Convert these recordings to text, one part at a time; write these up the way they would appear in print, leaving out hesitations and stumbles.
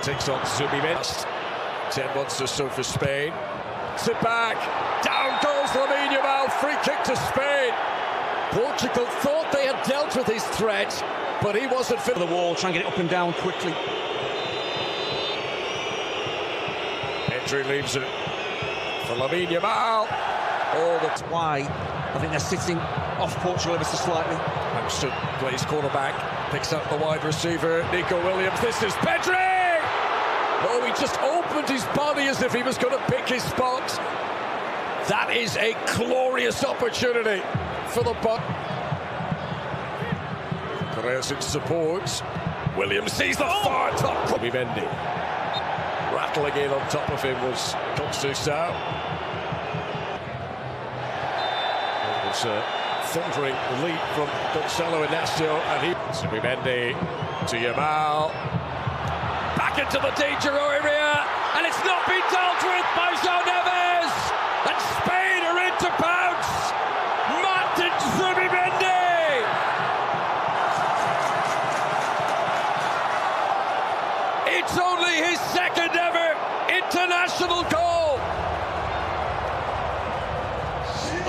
takes on Zubi. 10 months or so for Spain. Sit back, down goes Lamine Yamal, free kick to Spain. Portugal thought they had dealt with his threat, but he wasn't fit. The wall, try and get it up and down quickly. Pedri leaves it for Lamine Yamal. Oh, that's why I think they're sitting off Portugal ever so slightly. Hampson plays quarterback, picks up the wide receiver, Nico Williams. This is Pedri! Oh, he just opened his body as if he was going to pick his spot. That is a glorious opportunity for the Buck. Perez in support. Williams sees the far top. Mendy. Rattling in on top of him was Conceição. It was a thundering leap from Gonzalo Inacio, and he. Mendy to Yamal. Back into the danger area, and it's not been dealt with by João Neves, and Spain are in to bounce. Martin Zubi-Mendi. It's only his second ever international goal.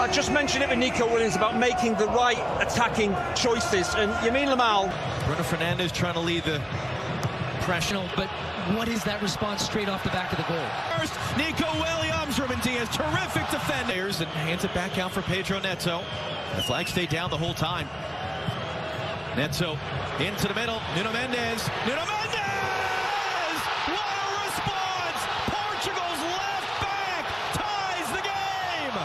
I just mentioned it with Nico Williams about making the right attacking choices, and Lamine Yamal. Bruno Fernandes trying to lead the pressure, but what is that response straight off the back of the goal? First, Nico Williams, Ruben Diaz, terrific defenders, and hands it back out for Pedro Neto. The flag stayed down the whole time. Neto into the middle, Nuno Mendes! What a response! Portugal's left back ties the game!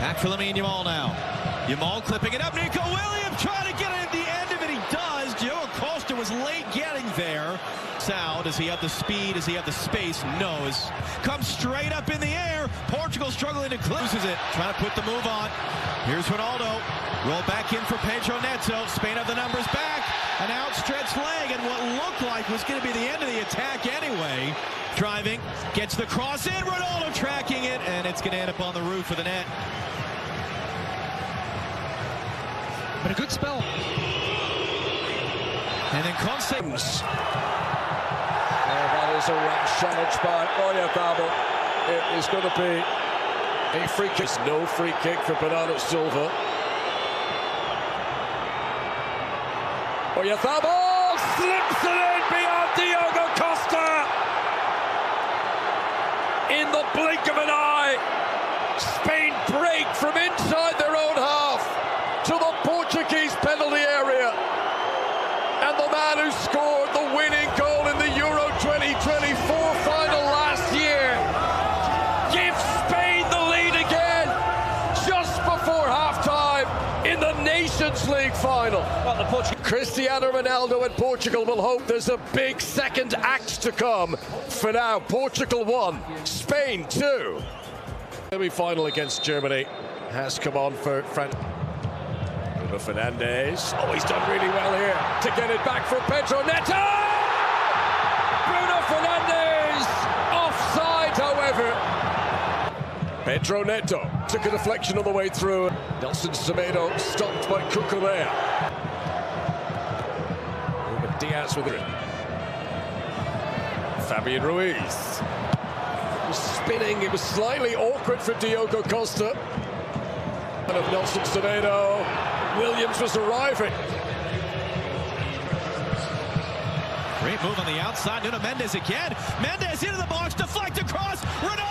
Back for Lamine Yamal now. Yamal clipping it up. Nico Williams trying to get it at the end of it. He does. Diogo Costa was late getting there. Sal, does he have the speed? Does he have the space? No. Comes straight up in the air. Portugal struggling to closes it. Trying to put the move on. Here's Ronaldo. Roll back in for Pedro Neto. Spain have the numbers back. An outstretched leg, and what looked like was going to be the end of the attack anyway. Driving. Gets the cross in. Ronaldo tracking it, and it's going to end up on the roof of the net. But a good spell. And then Conceição. That is a rash challenge by Oyarzabal. It is going to be a free kick. No free kick for Bernardo Silva. Oyarzabal slips it in beyond Diogo Costa. In the blink of an eye, Spain break from inside their own half to the Portuguese penalty area, and the man who scored the winning goal in the Euro 2024 final last year gives Spain the lead again just before halftime in the Nations League final. Cristiano Ronaldo and Portugal will hope there's a big second act to come. For now, Portugal 1, Spain 2. Semi-final against Germany has come on for France. Bruno Fernandes. Oh, he's done really well here to get it back for Pedro Neto! Bruno Fernandes! Offside, however. Pedro Neto took a deflection on the way through. Nelson Semedo stopped by Cucurella. Ruben Diaz with it. Fabian Ruiz. It was spinning, it was slightly awkward for Diogo Costa. And of Nelson Semedo. Williams was arriving. Great move on the outside. Nuno Mendes again. Mendes into the box, deflect across. Ronaldo!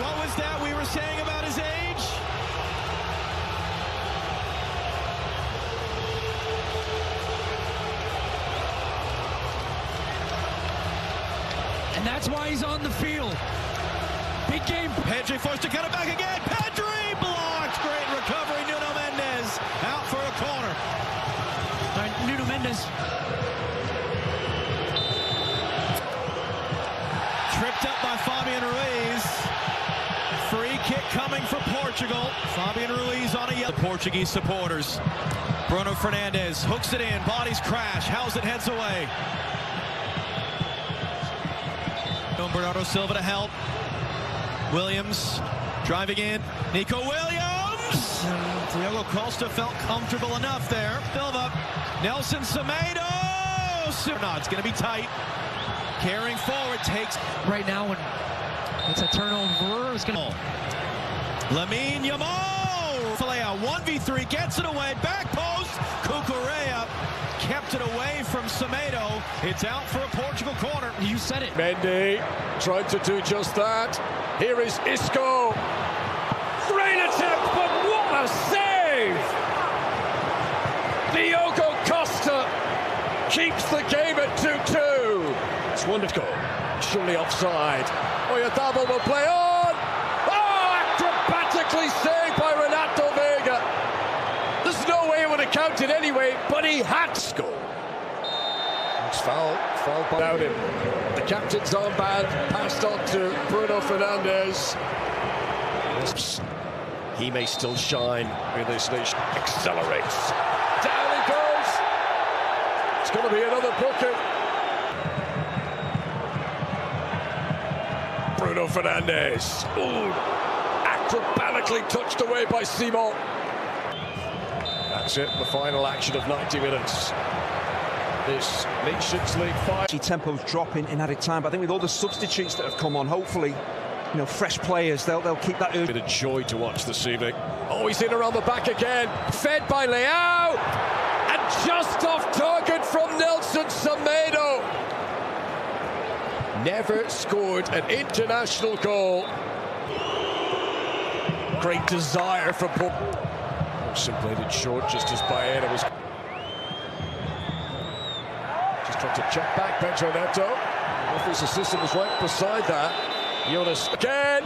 What was that we were saying about his age? And that's why he's on the field. Big game. Pedri forced to cut it back again. Pedri blocked. Great recovery. Nuno Mendes out for a corner. Fabian Ruiz. Free kick coming for Portugal. Fabian Ruiz on a yellow. The Portuguese supporters. Bruno Fernandes hooks it in. Bodies crash. How's it heads away? Bernardo Silva to help. Williams driving in. Nico Williams. And Diogo Costa felt comfortable enough there. Silva. Nelson Semedo. No, it's going to be tight. Carrying forward takes. Right now when it's a turnover, it's going to... Lamine Yamal. Falea 1v3 gets it away. Back post. Cucurella kept it away from Semedo. It's out for a Portugal corner. You said it. Mendy tried to do just that. Here is Isco. Great attempt, but what a save! Diogo Costa keeps the game at 2-2. It's wonderful. Surely offside. Oyarzabal will play on. Oh, acrobatically saved by Renato Vega. There's no way it would have counted anyway, but he had to score. It's foul without him. The captain's armband passed on to Bruno Fernandes. He may still shine in this nation. Accelerates. Down he goes. It's going to be another booking. Bruno Fernandes. Ooh. Acrobatically touched away by Simon. That's it, the final action of 90 minutes. This Nations League final. Tempo's dropping in added time, but I think with all the substitutes that have come on, hopefully, you know, fresh players, they'll keep that urge. Bit of joy to watch this evening. Oh, he's in around the back again. Fed by Leao. And just off target from Nelson Semedo. Never scored an international goal. Great desire for Portugal. Played it short just as Baena was just trying to check back. Pedro Neto. Referee's assistant was right beside that. Jonas again.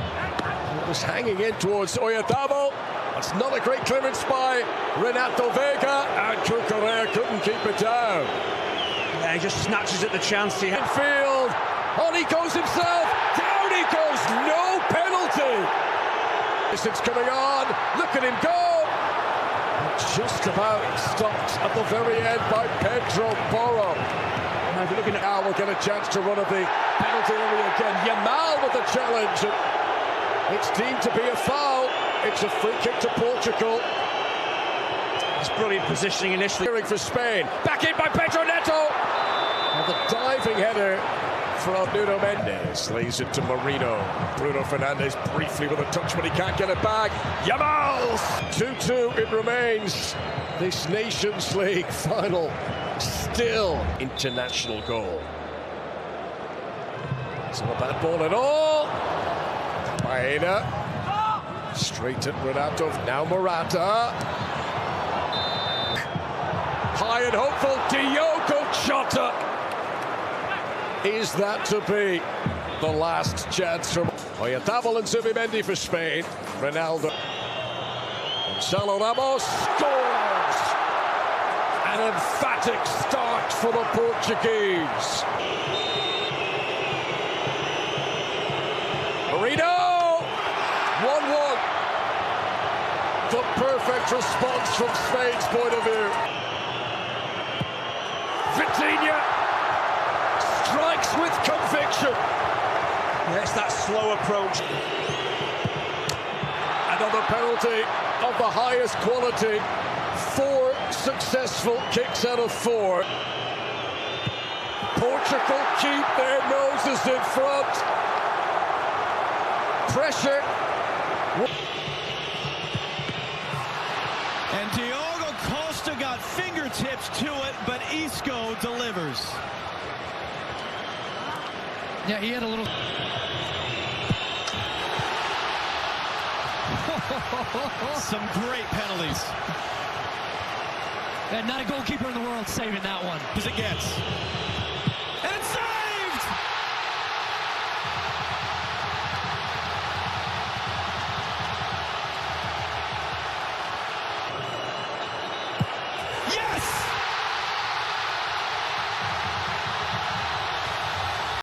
It was hanging in towards Oyarzabal. That's not a great clearance by Renato Vega, and Cucurella couldn't keep it down. Yeah, he just snatches at the chance he had. Field. On he goes himself. Down he goes. No penalty. Distance coming on. Look at him go. Just about stopped at the very end by Pedro Porro. Now if you're looking at now, we'll get a chance to run at the penalty area again. Yamal with the challenge. It's deemed to be a foul. It's a free kick to Portugal. It's brilliant positioning initially. For Spain. Back in by Pedro Neto. And the diving header from Nuno Mendes. Lays it to Marino. Bruno Fernandes briefly with a touch, but he can't get it back. Yamal! 2-2 it remains. This Nations League final. Still international goal. It's not a bad ball at all. Baena. Straight at Renato. Now Morata. High and hopeful. Diogo Jota. Is that to be the last chance from Oyarzabal and Zubimendi for Spain? Ronaldo. Gonzalo Ramos scores! An emphatic start for the Portuguese. Marino! 1-1. The perfect response from Spain's point of view. Vitinha strikes with conviction. Yes, that slow approach. Another penalty of the highest quality. 4 successful kicks out of 4. Portugal keep their noses in front. Pressure. And Diogo Costa got fingertips to it, but Isco delivers. Yeah, he had a little... Some great penalties. And not a goalkeeper in the world saving that one. As it gets.